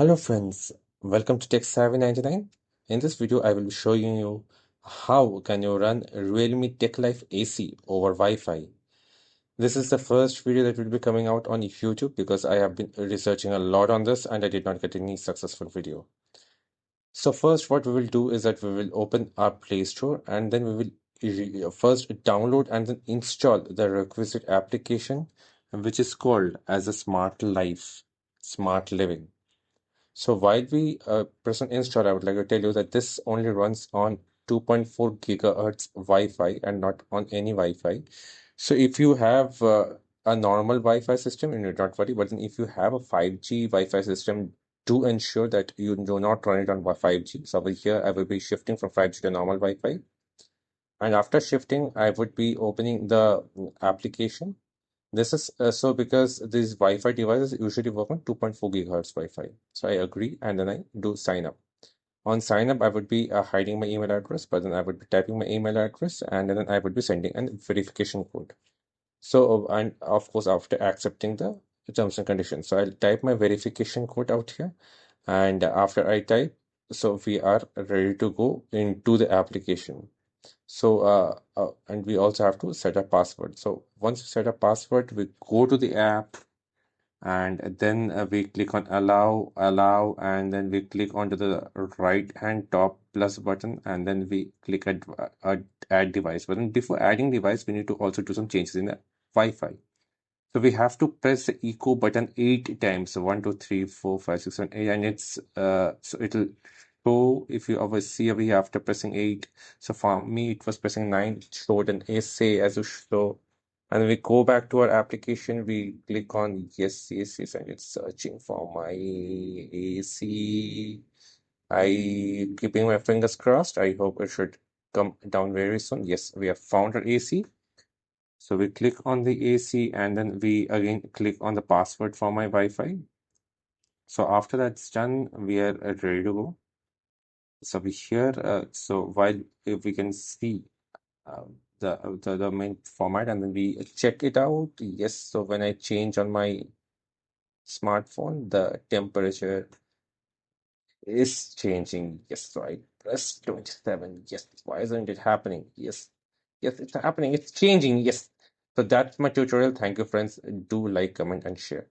Hello friends, welcome to Tech Savvy 99. In this video, I will be showing you how can you run Realme Techlife AC over Wi-Fi. This is the first video that will be coming out on YouTube because I have been researching a lot on this and I did not get any successful video. So first what we will do is that we will open our Play Store and then we will first download and then install the requisite application which is called as a Smart Living. So while we press on install, I would like to tell you that this only runs on 2.4 gigahertz Wi-Fi and not on any Wi-Fi. So if you have a normal Wi-Fi system, you need not worry. But then if you have a 5G Wi-Fi system, do ensure that you do not run it on 5G. So over here, I will be shifting from 5G to normal Wi-Fi. And after shifting, I would be opening the application. This is so because these Wi-Fi devices usually work on 2.4 gigahertz Wi-Fi. So I agree and then I do sign up. On sign up, I would be hiding my email address, but then I would be typing my email address and then I would be sending a verification code. So, and of course, after accepting the terms and conditions. So I'll type my verification code out here. And after I type, so we are ready to go into the application. So, and we also have to set a password. So once we set a password, we go to the app and then we click on allow, and then we click onto the right hand top plus button, and then we click add device. But then before adding device, we need to also do some changes in the Wi-Fi. So we have to press the echo button 8 times. So 1, 2, 3, 4, 5, 6, 7, 8, and it's so it'll go if you always see over after pressing 8. So for me, it was pressing 9. It showed an essay as you show. And we go back to our application. We click on yes, and it's searching for my AC. I keeping my fingers crossed. I hope it should come down very soon. Yes, we have found our AC. So we click on the AC and then we again click on the password for my Wi-Fi. So after that's done, we are ready to go. So we here, so while if we can see uh, the main format and then we check it out. Yes, so when I change on my smartphone, the temperature is changing. Yes, so I press 27. Yes, why isn't it happening? Yes, it's happening. It's changing. Yes. So that's my tutorial. Thank you, friends. Do like, comment, and share.